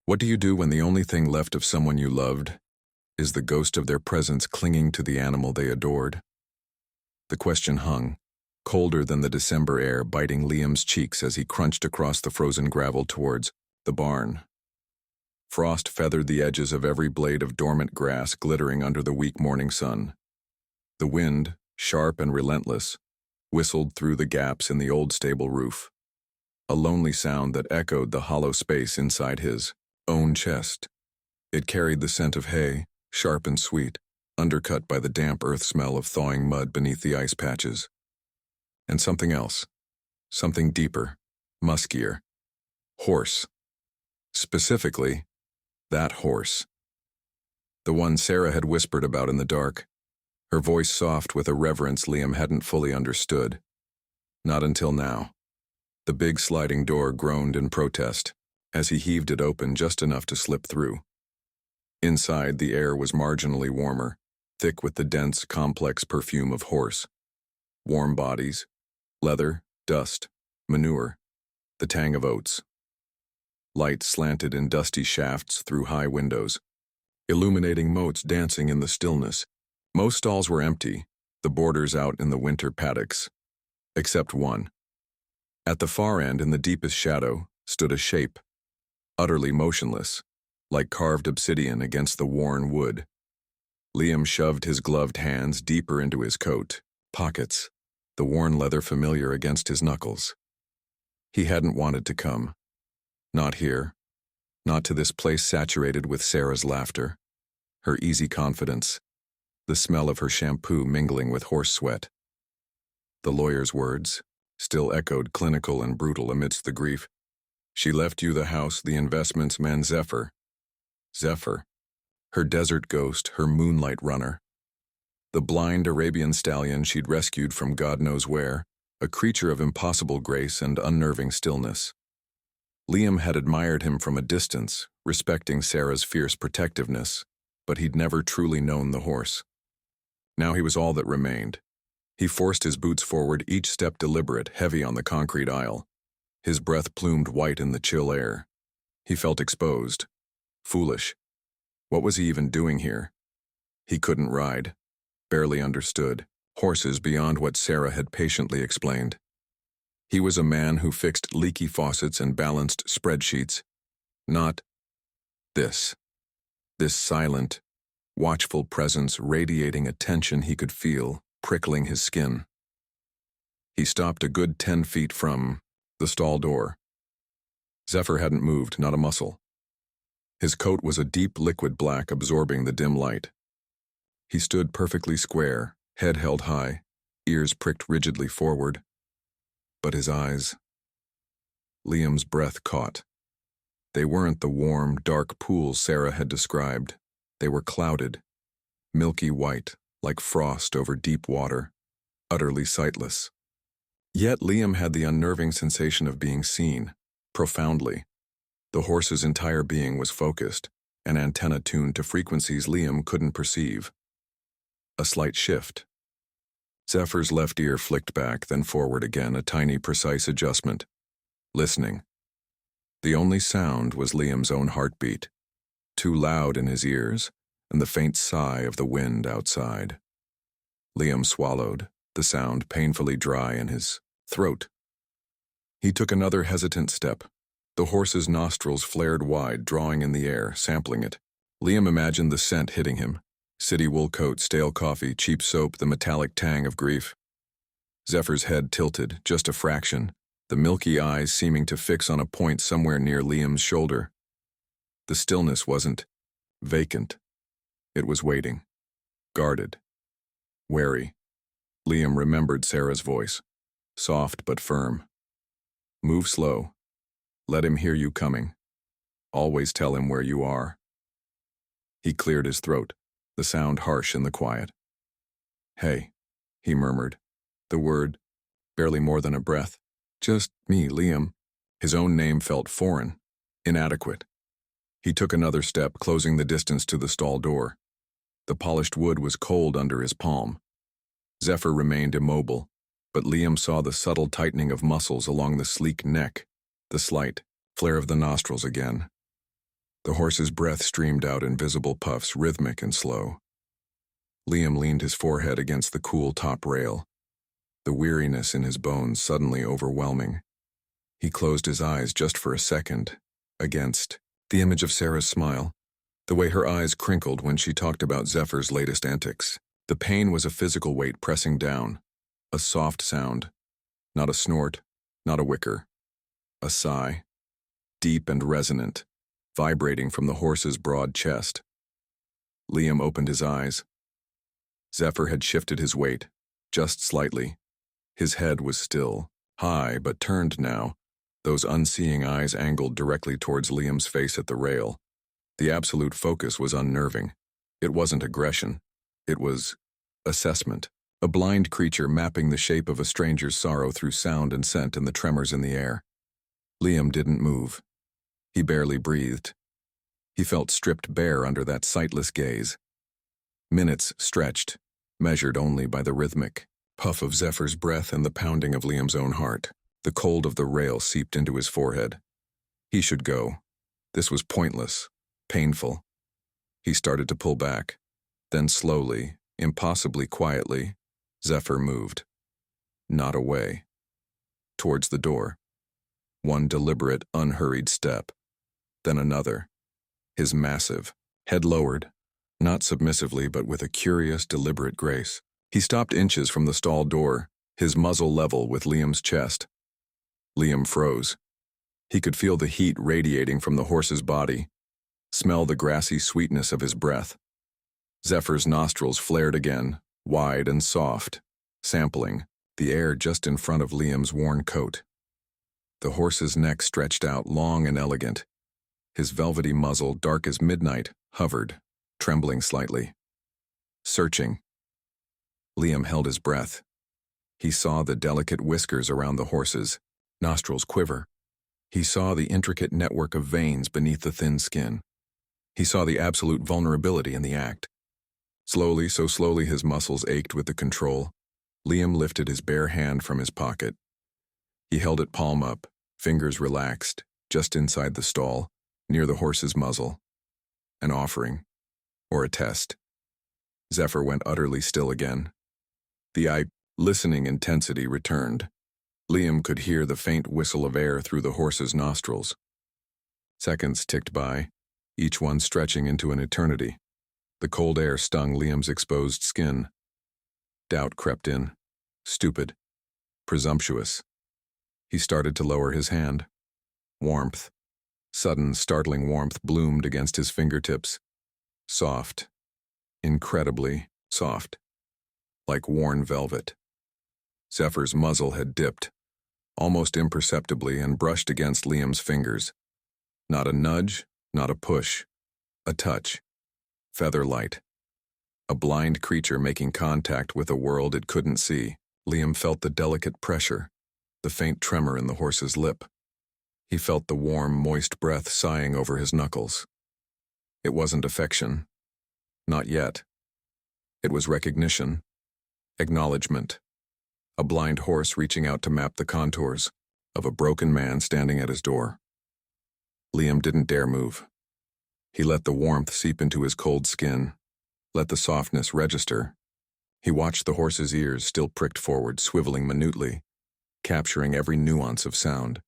What do you do when the only thing left of someone you loved is the ghost of their presence clinging to the animal they adored? The question hung, colder than the December air, biting Liam's cheeks as he crunched across the frozen gravel towards the barn. Frost feathered the edges of every blade of dormant grass glittering under the weak morning sun. The wind, sharp and relentless, whistled through the gaps in the old stable roof, a lonely sound that echoed the hollow space inside his own chest. It carried the scent of hay, sharp and sweet, undercut by the damp earth smell of thawing mud beneath the ice patches. And something else, something deeper, muskier. Horse. Specifically, that horse. The one Sarah had whispered about in the dark, her voice soft with a reverence Liam hadn't fully understood. Not until now. The big sliding door groaned in protest as he heaved it open just enough to slip through. Inside, the air was marginally warmer, thick with the dense, complex perfume of horse. Warm bodies, leather, dust, manure, the tang of oats. Light slanted in dusty shafts through high windows, illuminating motes dancing in the stillness. Most stalls were empty, the boarders out in the winter paddocks. Except one. At the far end, in the deepest shadow, stood a shape, utterly motionless, like carved obsidian against the worn wood. Liam shoved his gloved hands deeper into his coat pockets, the worn leather familiar against his knuckles. He hadn't wanted to come. Not here. Not to this place saturated with Sarah's laughter, her easy confidence, the smell of her shampoo mingling with horse sweat. The lawyer's words still echoed clinical and brutal amidst the grief. She left you the house, the investments, man. Zephyr. Her desert ghost, her moonlight runner. The blind Arabian stallion she'd rescued from God knows where, a creature of impossible grace and unnerving stillness. Liam had admired him from a distance, respecting Sarah's fierce protectiveness, but he'd never truly known the horse. Now he was all that remained. He forced his boots forward, each step deliberate, heavy on the concrete aisle. His breath plumed white in the chill air. He felt exposed, foolish. What was he even doing here? He couldn't ride, barely understood horses beyond what Sarah had patiently explained. He was a man who fixed leaky faucets and balanced spreadsheets, not this silent, watchful presence radiating a tension he could feel, prickling his skin. He stopped a good 10 feet from the stall door. Zephyr hadn't moved, not a muscle. His coat was a deep liquid black absorbing the dim light. He stood perfectly square, head held high, ears pricked rigidly forward. But his eyes... Liam's breath caught. They weren't the warm, dark pools Sarah had described. They were clouded, milky white, like frost over deep water, utterly sightless. Yet Liam had the unnerving sensation of being seen, profoundly. The horse's entire being was focused, an antenna tuned to frequencies Liam couldn't perceive. A slight shift. Zephyr's left ear flicked back, then forward again, a tiny, precise adjustment. Listening. The only sound was Liam's own heartbeat, too loud in his ears, and the faint sigh of the wind outside. Liam swallowed, the sound painfully dry in his throat. He took another hesitant step. The horse's nostrils flared wide, drawing in the air, sampling it. Liam imagined the scent hitting him. City wool coat, stale coffee, cheap soap, the metallic tang of grief. Zephyr's head tilted, just a fraction, the milky eyes seeming to fix on a point somewhere near Liam's shoulder. The stillness wasn't vacant. It was waiting, guarded, wary. Liam remembered Sarah's voice, soft but firm. Move slow. Let him hear you coming. Always tell him where you are. He cleared his throat, the sound harsh in the quiet. Hey, he murmured, the word, barely more than a breath. Just me, Liam. His own name felt foreign, inadequate. He took another step, closing the distance to the stall door. The polished wood was cold under his palm. Zephyr remained immobile, but Liam saw the subtle tightening of muscles along the sleek neck, the slight flare of the nostrils again. The horse's breath streamed out in visible puffs, rhythmic and slow. Liam leaned his forehead against the cool top rail, the weariness in his bones suddenly overwhelming. He closed his eyes just for a second, against the image of Sarah's smile, the way her eyes crinkled when she talked about Zephyr's latest antics. The pain was a physical weight pressing down, a soft sound, not a snort, not a whicker, a sigh, deep and resonant, vibrating from the horse's broad chest. Liam opened his eyes. Zephyr had shifted his weight, just slightly. His head was still, high but turned now, those unseeing eyes angled directly towards Liam's face at the rail. The absolute focus was unnerving. It wasn't aggression. It was assessment. A blind creature mapping the shape of a stranger's sorrow through sound and scent and the tremors in the air. Liam didn't move. He barely breathed. He felt stripped bare under that sightless gaze. Minutes stretched, measured only by the rhythmic puff of Zephyr's breath and the pounding of Liam's own heart. The cold of the rail seeped into his forehead. He should go. This was pointless, painful. He started to pull back. Then slowly, impossibly quietly, Zephyr moved. Not away. Towards the door. One deliberate, unhurried step. Then another. His massive, head lowered, not submissively but with a curious, deliberate grace. He stopped inches from the stall door, his muzzle level with Liam's chest. Liam froze. He could feel the heat radiating from the horse's body, smell the grassy sweetness of his breath. Zephyr's nostrils flared again, wide and soft, sampling the air just in front of Liam's worn coat. The horse's neck stretched out long and elegant. His velvety muzzle, dark as midnight, hovered, trembling slightly. Searching. Liam held his breath. He saw the delicate whiskers around the horse's nostrils quiver. He saw the intricate network of veins beneath the thin skin. He saw the absolute vulnerability in the act. Slowly, so slowly his muscles ached with the control, Liam lifted his bare hand from his pocket. He held it palm up, fingers relaxed, just inside the stall, near the horse's muzzle. An offering, or a test. Zephyr went utterly still again. The listening intensity returned. Liam could hear the faint whistle of air through the horse's nostrils. Seconds ticked by, each one stretching into an eternity. The cold air stung Liam's exposed skin. Doubt crept in, stupid, presumptuous. He started to lower his hand. Warmth. Sudden, startling warmth bloomed against his fingertips. Soft. Incredibly soft. Like worn velvet. Zephyr's muzzle had dipped, almost imperceptibly, and brushed against Liam's fingers. Not a nudge, not a push. A touch. Feather light. A blind creature making contact with a world it couldn't see. Liam felt the delicate pressure, the faint tremor in the horse's lip. He felt the warm, moist breath sighing over his knuckles. It wasn't affection. Not yet. It was recognition. Acknowledgement. A blind horse reaching out to map the contours of a broken man standing at his door. Liam didn't dare move. He let the warmth seep into his cold skin, let the softness register. He watched the horse's ears, still pricked forward, swiveling minutely, capturing every nuance of sound.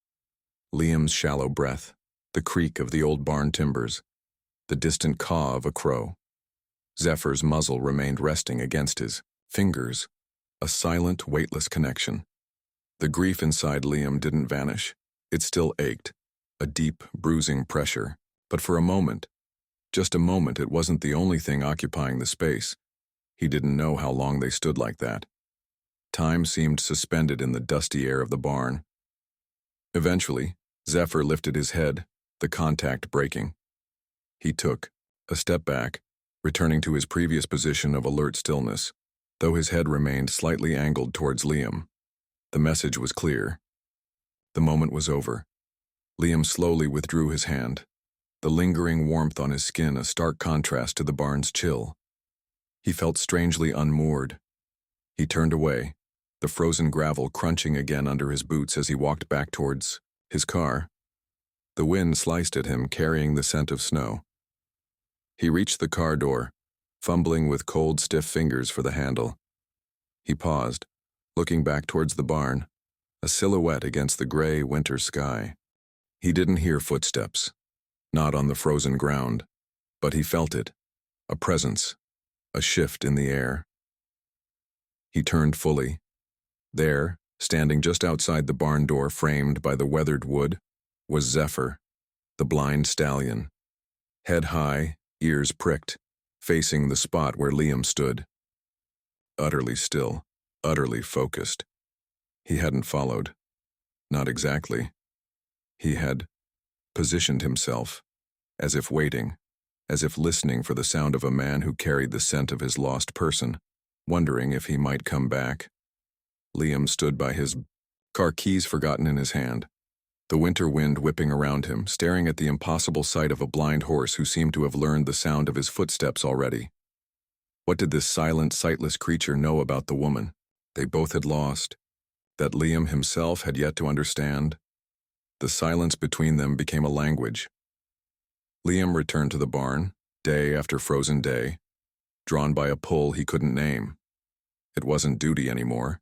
Liam's shallow breath, the creak of the old barn timbers, the distant caw of a crow. Zephyr's muzzle remained resting against his fingers, a silent, weightless connection. The grief inside Liam didn't vanish. It still ached, a deep, bruising pressure. But for a moment, just a moment, it wasn't the only thing occupying the space. He didn't know how long they stood like that. Time seemed suspended in the dusty air of the barn. Eventually, Zephyr lifted his head, the contact breaking. He took a step back, returning to his previous position of alert stillness, though his head remained slightly angled towards Liam. The message was clear. The moment was over. Liam slowly withdrew his hand, the lingering warmth on his skin a stark contrast to the barn's chill. He felt strangely unmoored. He turned away, the frozen gravel crunching again under his boots as he walked back towards his car. The wind sliced at him, carrying the scent of snow. He reached the car door, fumbling with cold, stiff fingers for the handle. He paused, looking back towards the barn, a silhouette against the gray winter sky. He didn't hear footsteps, not on the frozen ground, but he felt it, a presence, a shift in the air. He turned fully. There, standing just outside the barn door framed by the weathered wood, was Zephyr, the blind stallion. Head high, ears pricked, facing the spot where Liam stood. Utterly still, utterly focused. He hadn't followed. Not exactly. He had positioned himself, as if waiting, as if listening for the sound of a man who carried the scent of his lost person, wondering if he might come back. Liam stood by his car keys forgotten in his hand, the winter wind whipping around him, staring at the impossible sight of a blind horse who seemed to have learned the sound of his footsteps already. What did this silent, sightless creature know about the woman they both had lost, that Liam himself had yet to understand? The silence between them became a language. Liam returned to the barn, day after frozen day, drawn by a pull he couldn't name. It wasn't duty anymore.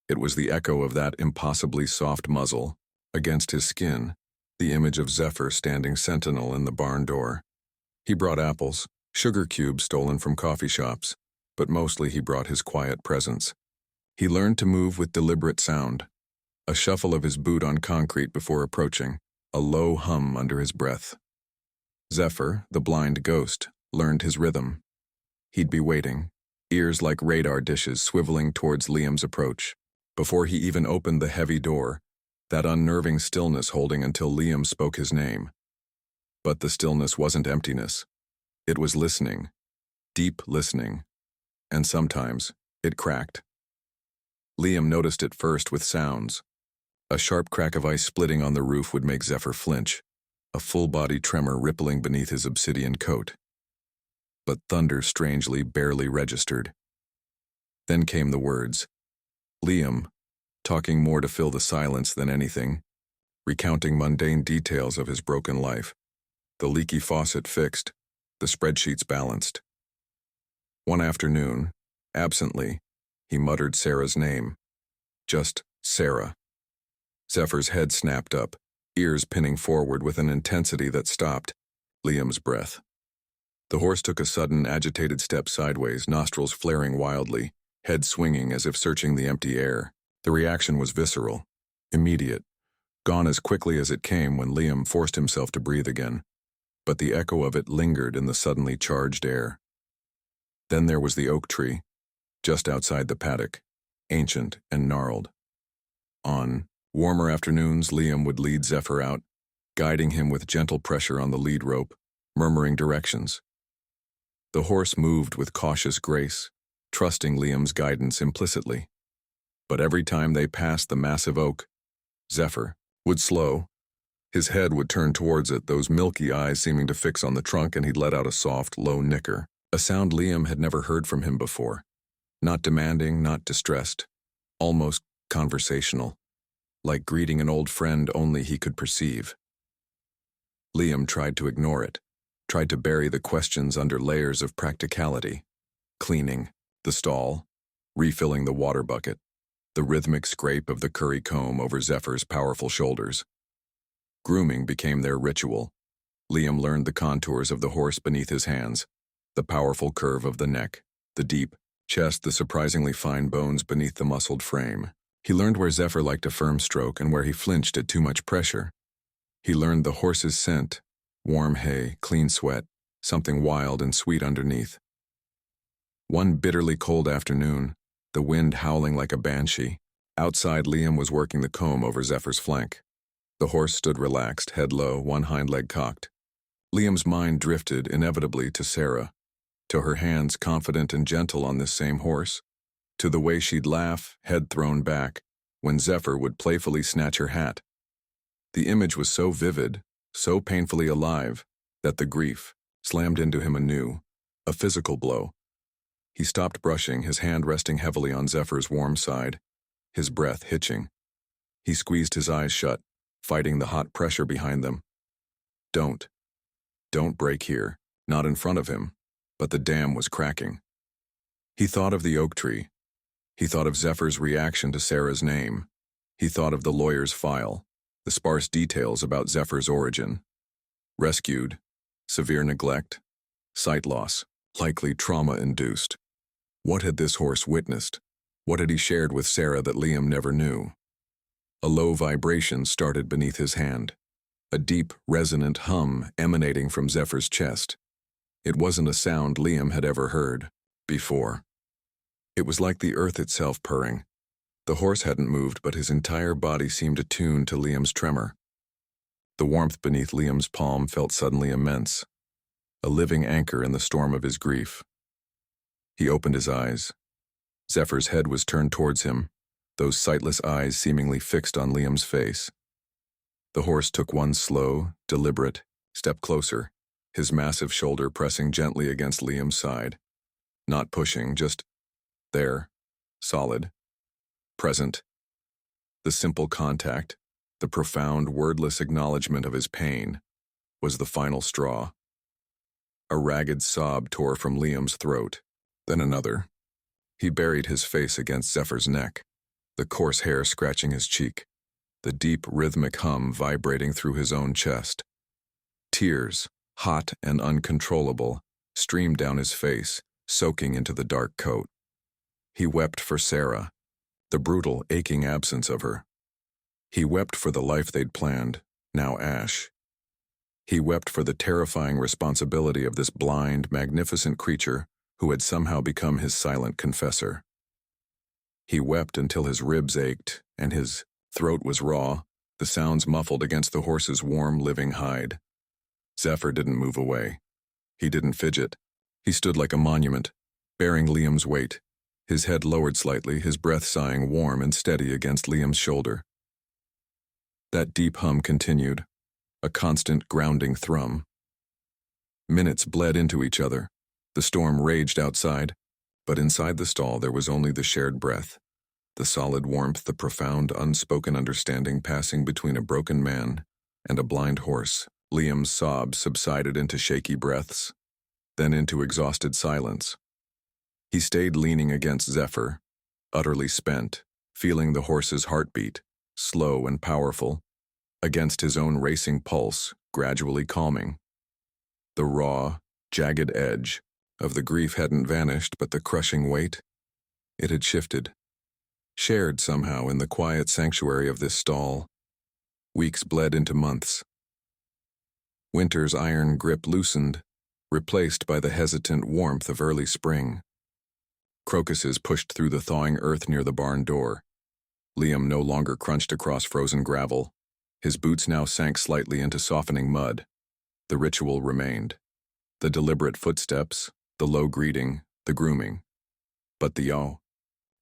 It was the echo of that impossibly soft muzzle, against his skin, the image of Zephyr standing sentinel in the barn door. He brought apples, sugar cubes stolen from coffee shops, but mostly he brought his quiet presence. He learned to move with deliberate sound, a shuffle of his boot on concrete before approaching, a low hum under his breath. Zephyr, the blind ghost, learned his rhythm. He'd be waiting, ears like radar dishes swiveling towards Liam's approach. Before he even opened the heavy door, that unnerving stillness holding until Liam spoke his name. But the stillness wasn't emptiness. It was listening, deep listening, and sometimes it cracked. Liam noticed it first with sounds. A sharp crack of ice splitting on the roof would make Zephyr flinch, a full-body tremor rippling beneath his obsidian coat. But thunder strangely barely registered. Then came the words. Liam, talking more to fill the silence than anything, recounting mundane details of his broken life, the leaky faucet fixed, the spreadsheets balanced. One afternoon, absently, he muttered Sarah's name. Just Sarah. Zephyr's head snapped up, ears pinning forward with an intensity that stopped Liam's breath. The horse took a sudden, agitated step sideways, nostrils flaring wildly, head swinging as if searching the empty air. The reaction was visceral, immediate, gone as quickly as it came when Liam forced himself to breathe again. But the echo of it lingered in the suddenly charged air. Then there was the oak tree, just outside the paddock, ancient and gnarled. On warmer afternoons, Liam would lead Zephyr out, guiding him with gentle pressure on the lead rope, murmuring directions. The horse moved with cautious grace, trusting Liam's guidance implicitly. But every time they passed the massive oak, Zephyr would slow. His head would turn towards it, those milky eyes seeming to fix on the trunk, and he'd let out a soft, low nicker, a sound Liam had never heard from him before. Not demanding, not distressed, almost conversational, like greeting an old friend only he could perceive. Liam tried to ignore it, tried to bury the questions under layers of practicality. Cleaning, the stall, refilling the water bucket, the rhythmic scrape of the curry comb over Zephyr's powerful shoulders. Grooming became their ritual. Liam learned the contours of the horse beneath his hands, the powerful curve of the neck, the deep chest, the surprisingly fine bones beneath the muscled frame. He learned where Zephyr liked a firm stroke and where he flinched at too much pressure. He learned the horse's scent, warm hay, clean sweat, something wild and sweet underneath. One bitterly cold afternoon, the wind howling like a banshee, outside Liam was working the comb over Zephyr's flank. The horse stood relaxed, head low, one hind leg cocked. Liam's mind drifted inevitably to Sarah, to her hands confident and gentle on this same horse, to the way she'd laugh, head thrown back, when Zephyr would playfully snatch her hat. The image was so vivid, so painfully alive, that the grief slammed into him anew, a physical blow. He stopped brushing, his hand resting heavily on Zephyr's warm side, his breath hitching. He squeezed his eyes shut, fighting the hot pressure behind them. Don't. Don't break here. Not in front of him. But the dam was cracking. He thought of the oak tree. He thought of Zephyr's reaction to Sarah's name. He thought of the lawyer's file, the sparse details about Zephyr's origin. Rescued, severe neglect, sight loss, likely trauma-induced. What had this horse witnessed? What had he shared with Sarah that Liam never knew? A low vibration started beneath his hand, a deep, resonant hum emanating from Zephyr's chest. It wasn't a sound Liam had ever heard before. It was like the earth itself purring. The horse hadn't moved, but his entire body seemed attuned to Liam's tremor. The warmth beneath Liam's palm felt suddenly immense, a living anchor in the storm of his grief. He opened his eyes. Zephyr's head was turned towards him, those sightless eyes seemingly fixed on Liam's face. The horse took one slow, deliberate step closer, his massive shoulder pressing gently against Liam's side. Not pushing, just there, solid, present. The simple contact, the profound, wordless acknowledgement of his pain, was the final straw. A ragged sob tore from Liam's throat, then another. He buried his face against Zephyr's neck, the coarse hair scratching his cheek, the deep, rhythmic hum vibrating through his own chest. Tears, hot and uncontrollable, streamed down his face, soaking into the dark coat. He wept for Sarah, the brutal, aching absence of her. He wept for the life they'd planned, now ash. He wept for the terrifying responsibility of this blind, magnificent creature who had somehow become his silent confessor. He wept until his ribs ached and his throat was raw, the sounds muffled against the horse's warm, living hide. Zephyr didn't move away. He didn't fidget. He stood like a monument, bearing Liam's weight, his head lowered slightly, his breath sighing warm and steady against Liam's shoulder. That deep hum continued, a constant grounding thrum. Minutes bled into each other. The storm raged outside, but inside the stall there was only the shared breath, the solid warmth, the profound, unspoken understanding passing between a broken man and a blind horse. Liam's sobs subsided into shaky breaths, then into exhausted silence. He stayed leaning against Zephyr, utterly spent, feeling the horse's heartbeat, slow and powerful, against his own racing pulse, gradually calming. The raw, jagged edge of the grief hadn't vanished, but the crushing weight, it had shifted, shared somehow in the quiet sanctuary of this stall. Weeks bled into months. Winter's iron grip loosened, replaced by the hesitant warmth of early spring. Crocuses pushed through the thawing earth near the barn door. Liam no longer crunched across frozen gravel. His boots now sank slightly into softening mud. The ritual remained. The deliberate footsteps, the low greeting, the grooming. But the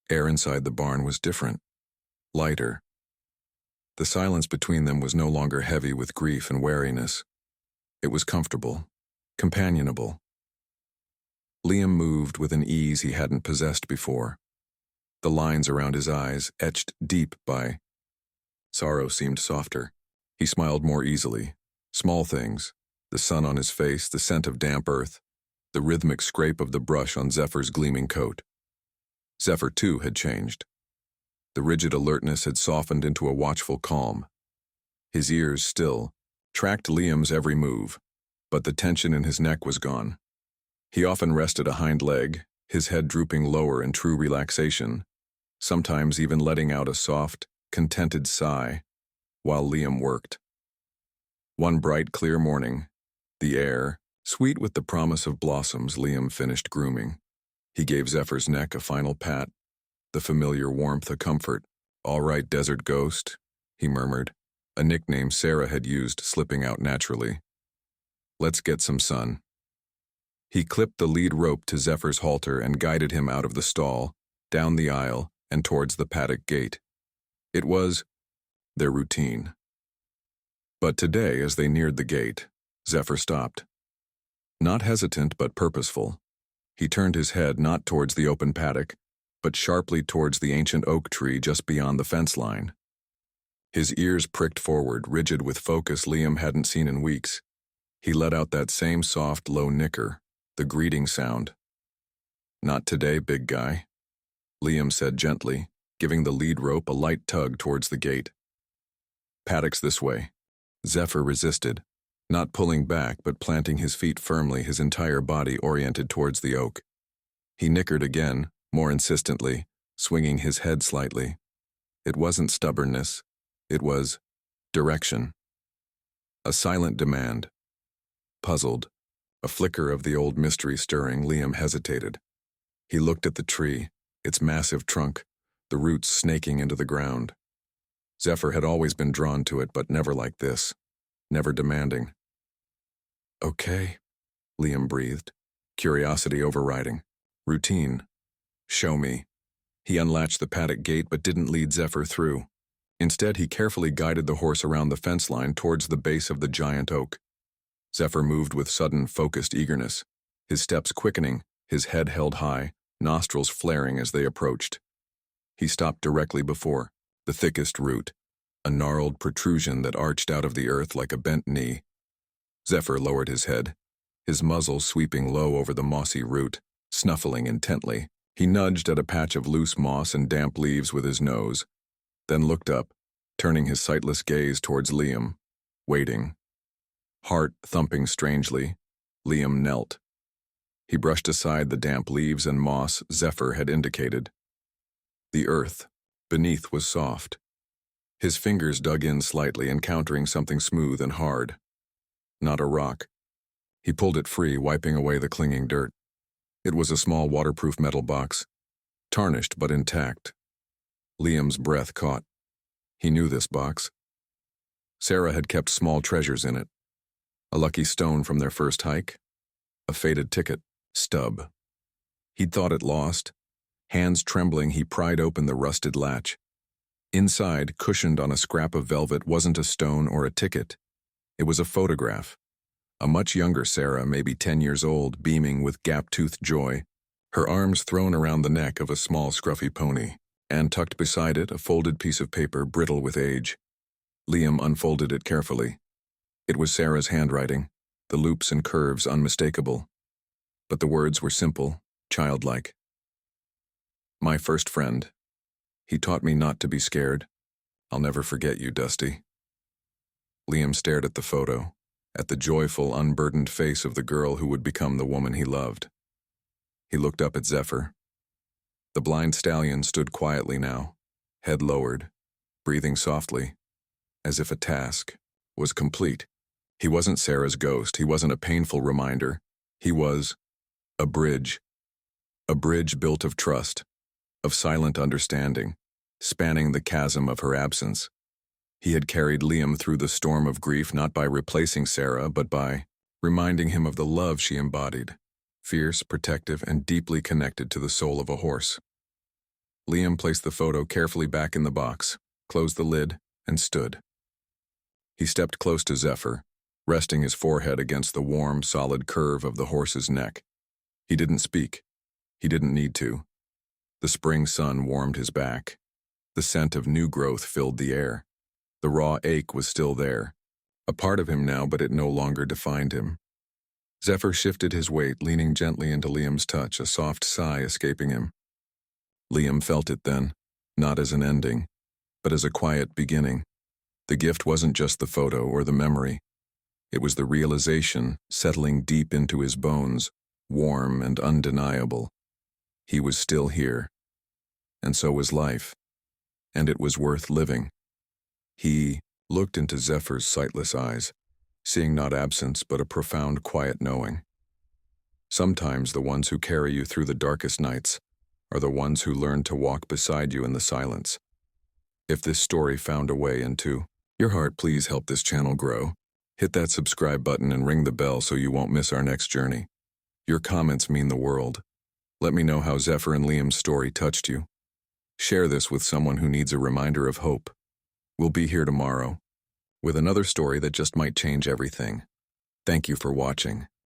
air inside the barn was different, lighter. The silence between them was no longer heavy with grief and wariness. It was comfortable, companionable. Liam moved with an ease he hadn't possessed before. The lines around his eyes, etched deep by sorrow, seemed softer. He smiled more easily. Small things, the sun on his face, the scent of damp earth, the rhythmic scrape of the brush on Zephyr's gleaming coat. Zephyr, too, had changed. The rigid alertness had softened into a watchful calm. His ears, still, tracked Liam's every move, but the tension in his neck was gone. He often rested a hind leg, his head drooping lower in true relaxation, sometimes even letting out a soft, contented sigh, while Liam worked. One bright, clear morning, the air, sweet with the promise of blossoms, Liam finished grooming. He gave Zephyr's neck a final pat, the familiar warmth a comfort. "All right, desert ghost," he murmured, a nickname Sarah had used slipping out naturally. "Let's get some sun." He clipped the lead rope to Zephyr's halter and guided him out of the stall, down the aisle, and towards the paddock gate. It was their routine. But today, as they neared the gate, Zephyr stopped. Not hesitant, but purposeful. He turned his head not towards the open paddock, but sharply towards the ancient oak tree just beyond the fence line. His ears pricked forward, rigid with focus Liam hadn't seen in weeks. He let out that same soft, low nicker, the greeting sound. "Not today, big guy," Liam said gently, giving the lead rope a light tug towards the gate. "Paddocks this way." Zephyr resisted, not pulling back but planting his feet firmly, his entire body oriented towards the oak. He nickered again, more insistently, swinging his head slightly. It wasn't stubbornness. It was direction. A silent demand. Puzzled, a flicker of the old mystery stirring, Liam hesitated. He looked at the tree, its massive trunk, the roots snaking into the ground. Zephyr had always been drawn to it, but never like this, never demanding. "Okay," Liam breathed, curiosity overriding. Routine. "Show me." He unlatched the paddock gate but didn't lead Zephyr through. Instead, he carefully guided the horse around the fence line towards the base of the giant oak. Zephyr moved with sudden, focused eagerness, his steps quickening, his head held high, nostrils flaring as they approached. He stopped directly before the thickest root, a gnarled protrusion that arched out of the earth like a bent knee. Zephyr lowered his head, his muzzle sweeping low over the mossy root, snuffling intently. He nudged at a patch of loose moss and damp leaves with his nose, then looked up, turning his sightless gaze towards Liam, waiting. Heart thumping strangely, Liam knelt. He brushed aside the damp leaves and moss Zephyr had indicated. The earth beneath was soft. His fingers dug in slightly, encountering something smooth and hard. Not a rock. He pulled it free, wiping away the clinging dirt. It was a small waterproof metal box, tarnished but intact. Liam's breath caught. He knew this box. Sarah had kept small treasures in it. A lucky stone from their first hike, a faded ticket stub. He'd thought it lost. Hands trembling, he pried open the rusted latch. Inside, cushioned on a scrap of velvet, wasn't a stone or a ticket. It was a photograph. A much younger Sarah, maybe 10 years old, beaming with gap-toothed joy, her arms thrown around the neck of a small scruffy pony, and tucked beside it a folded piece of paper brittle with age. Liam unfolded it carefully. It was Sarah's handwriting, the loops and curves unmistakable. But the words were simple, childlike. "My first friend. He taught me not to be scared. I'll never forget you, Dusty." Liam stared at the photo, at the joyful, unburdened face of the girl who would become the woman he loved. He looked up at Zephyr. The blind stallion stood quietly now, head lowered, breathing softly, as if a task was complete. He wasn't Sarah's ghost, he wasn't a painful reminder. He was a bridge built of trust, of silent understanding, spanning the chasm of her absence. He had carried Liam through the storm of grief not by replacing Sarah, but by reminding him of the love she embodied, fierce, protective, and deeply connected to the soul of a horse. Liam placed the photo carefully back in the box, closed the lid, and stood. He stepped close to Zephyr, resting his forehead against the warm, solid curve of the horse's neck. He didn't speak. He didn't need to. The spring sun warmed his back. The scent of new growth filled the air. The raw ache was still there, a part of him now, but it no longer defined him. Zephyr shifted his weight, leaning gently into Liam's touch, a soft sigh escaping him. Liam felt it then, not as an ending, but as a quiet beginning. The gift wasn't just the photo or the memory. It was the realization settling deep into his bones, warm and undeniable. He was still here. And so was life. And it was worth living. He looked into Zephyr's sightless eyes, seeing not absence but a profound quiet knowing. Sometimes the ones who carry you through the darkest nights are the ones who learn to walk beside you in the silence. If this story found a way into your heart, please help this channel grow. Hit that subscribe button and ring the bell so you won't miss our next journey. Your comments mean the world. Let me know how Zephyr and Liam's story touched you. Share this with someone who needs a reminder of hope. We'll be here tomorrow with another story that just might change everything. Thank you for watching.